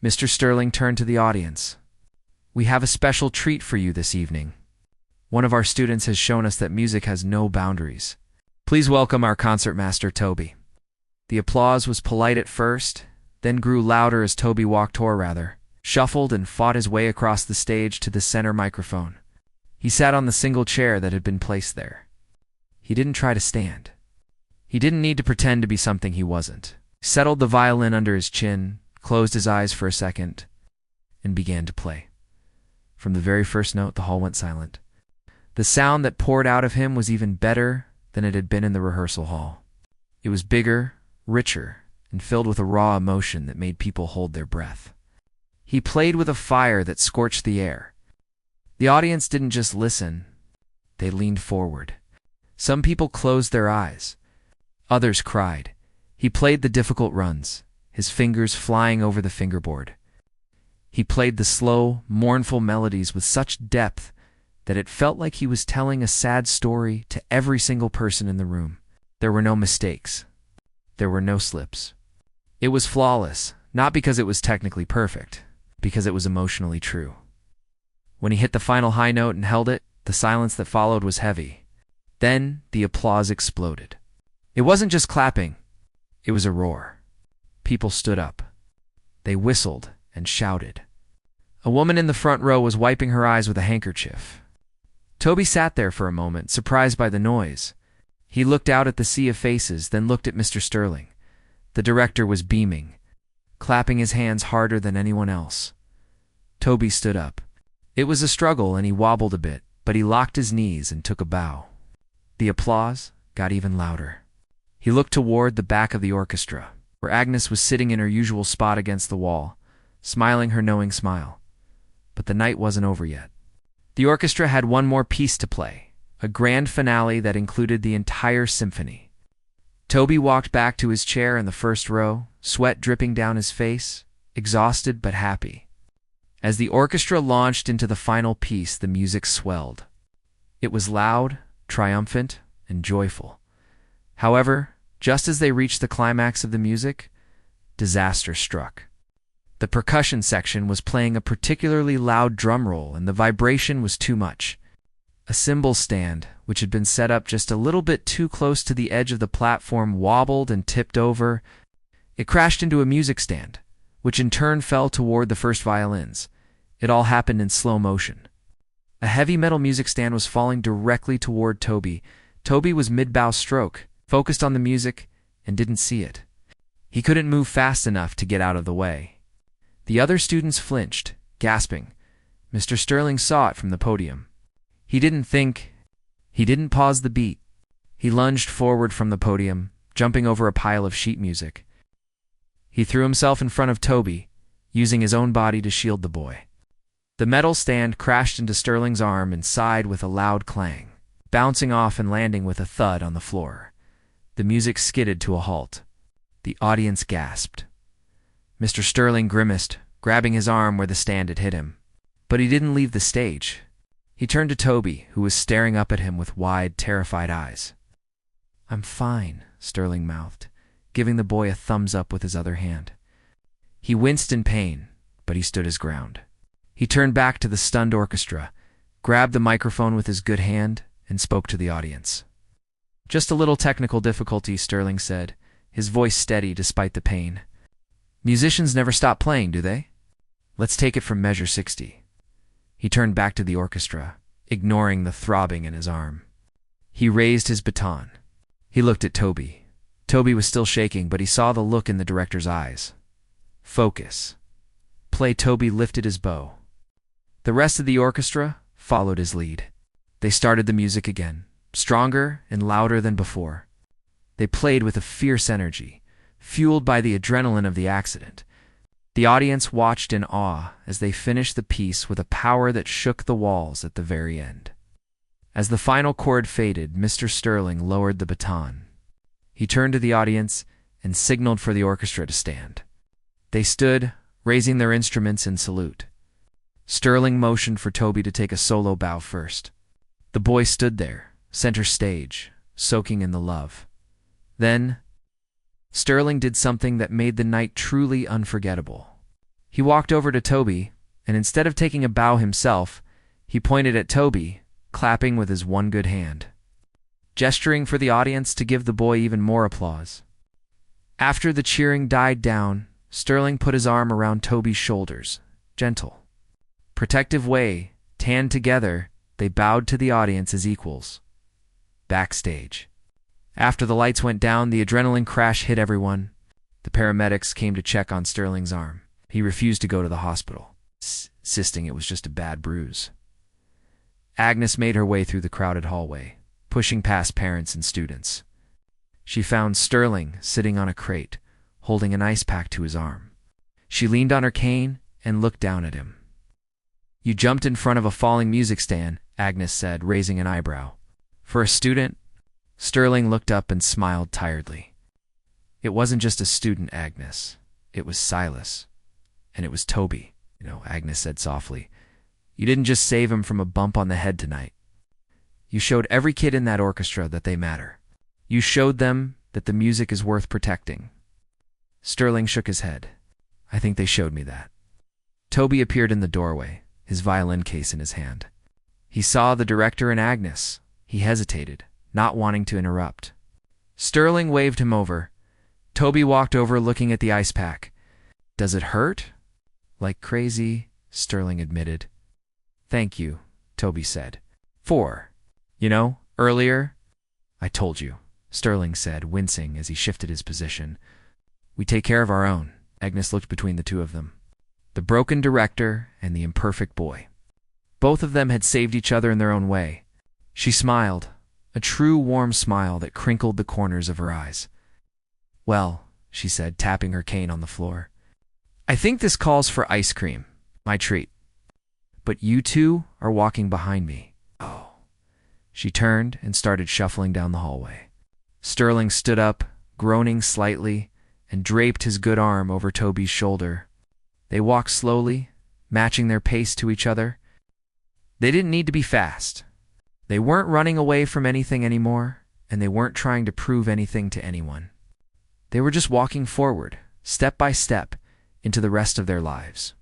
S1: Mr. Sterling turned to the audience. "We have a special treat for you this evening. One of our students has shown us that music has no boundaries. Please welcome our concertmaster, Toby." The applause was polite at first, then grew louder as Toby shuffled and fought his way across the stage to the center microphone. He sat on the single chair that had been placed there. He didn't try to stand. He didn't need to pretend to be something he wasn't. He settled the violin under his chin, closed his eyes for a second, and began to play. From the very first note, the hall went silent. The sound that poured out of him was even better than it had been in the rehearsal hall. It was bigger, richer, and filled with a raw emotion that made people hold their breath. He played with a fire that scorched the air. The audience didn't just listen, they leaned forward. Some people closed their eyes. Others cried. He played the difficult runs, his fingers flying over the fingerboard. He played the slow, mournful melodies with such depth that it felt like he was telling a sad story to every single person in the room. There were no mistakes. There were no slips. It was flawless, not because it was technically perfect, because it was emotionally true. When he hit the final high note and held it, the silence that followed was heavy. Then the applause exploded. It wasn't just clapping, it was a roar. People stood up. They whistled and shouted. A woman in the front row was wiping her eyes with a handkerchief. Toby sat there for a moment, surprised by the noise. He looked out at the sea of faces, then looked at Mr. Sterling. The director was beaming, clapping his hands harder than anyone else. Toby stood up. It was a struggle and he wobbled a bit, but he locked his knees and took a bow. The applause got even louder. He looked toward the back of the orchestra, where Agnes was sitting in her usual spot against the wall, smiling her knowing smile. But the night wasn't over yet. The orchestra had one more piece to play, a grand finale that included the entire symphony. Toby walked back to his chair in the first row, sweat dripping down his face, exhausted but happy. As the orchestra launched into the final piece, the music swelled. It was loud, triumphant, and joyful. However, just as they reached the climax of the music, disaster struck. The percussion section was playing a particularly loud drum roll, and the vibration was too much. A cymbal stand, which had been set up just a little bit too close to the edge of the platform, wobbled and tipped over. It crashed into a music stand, which in turn fell toward the first violins. It all happened in slow motion. A heavy metal music stand was falling directly toward Toby. Toby was mid-bow stroke, focused on the music, and didn't see it. He couldn't move fast enough to get out of the way. The other students flinched, gasping. Mr. Sterling saw it from the podium. He didn't pause the beat. He lunged forward from the podium, jumping over a pile of sheet music. He threw himself in front of Toby, using his own body to shield the boy. The metal stand crashed into Sterling's arm and side with a loud clang, bouncing off and landing with a thud on the floor. The music skidded to a halt. The audience gasped. Mr. Sterling grimaced, grabbing his arm where the stand had hit him. But he didn't leave the stage. He turned to Toby, who was staring up at him with wide, terrified eyes. "I'm fine," Sterling mouthed, giving the boy a thumbs up with his other hand. He winced in pain, but he stood his ground. He turned back to the stunned orchestra, grabbed the microphone with his good hand, and spoke to the audience. "Just a little technical difficulty," Sterling said, his voice steady despite the pain. "Musicians never stop playing, do they? Let's take it from measure 60. He turned back to the orchestra, ignoring the throbbing in his arm. He raised his baton. He looked at Toby. Toby was still shaking, but he saw the look in the director's eyes. "Focus." Play. Toby lifted his bow. The rest of the orchestra followed his lead. They started the music again, stronger and louder than before. They played with a fierce energy, fueled by the adrenaline of the accident. The audience watched in awe as they finished the piece with a power that shook the walls at the very end. As the final chord faded, Mr. Sterling lowered the baton. He turned to the audience and signaled for the orchestra to stand. They stood, raising their instruments in salute. Sterling motioned for Toby to take a solo bow first. The boy stood there, center stage, soaking in the love. Then, Sterling did something that made the night truly unforgettable. He walked over to Toby, and instead of taking a bow himself, he pointed at Toby, clapping with his one good hand, gesturing for the audience to give the boy even more applause. After the cheering died down, Sterling put his arm around Toby's shoulders, gentle. Protective way, tanned together, they bowed to the audience as equals. Backstage. After the lights went down, the adrenaline crash hit everyone. The paramedics came to check on Sterling's arm. He refused to go to the hospital, insisting it was just a bad bruise. Agnes made her way through the crowded hallway, pushing past parents and students. She found Sterling sitting on a crate, holding an ice pack to his arm. She leaned on her cane and looked down at him. "You jumped in front of a falling music stand," Agnes said, raising an eyebrow. "For a student?" Sterling looked up and smiled tiredly. "It wasn't just a student, Agnes. It was Silas. And it was Toby," Agnes said softly. "You didn't just save him from a bump on the head tonight. You showed every kid in that orchestra that they matter. You showed them that the music is worth protecting." Sterling shook his head. "I think they showed me that." Toby appeared in the doorway, his violin case in his hand. He saw the director and Agnes. He hesitated, not wanting to interrupt. Sterling waved him over. Toby walked over, looking at the ice pack. "Does it hurt?" "Like crazy," Sterling admitted. "Thank you," Toby said. Earlier." "I told you," Sterling said, wincing as he shifted his position. "We take care of our own." Agnes looked between the two of them. The broken director and the imperfect boy. Both of them had saved each other in their own way. She smiled, a true warm smile that crinkled the corners of her eyes. "Well," she said, tapping her cane on the floor, "I think this calls for ice cream, my treat. But you two are walking behind me." "Oh." She turned and started shuffling down the hallway. Sterling stood up, groaning slightly, and draped his good arm over Toby's shoulder. They walked slowly, matching their pace to each other. They didn't need to be fast. They weren't running away from anything anymore, and they weren't trying to prove anything to anyone. They were just walking forward, step by step, into the rest of their lives.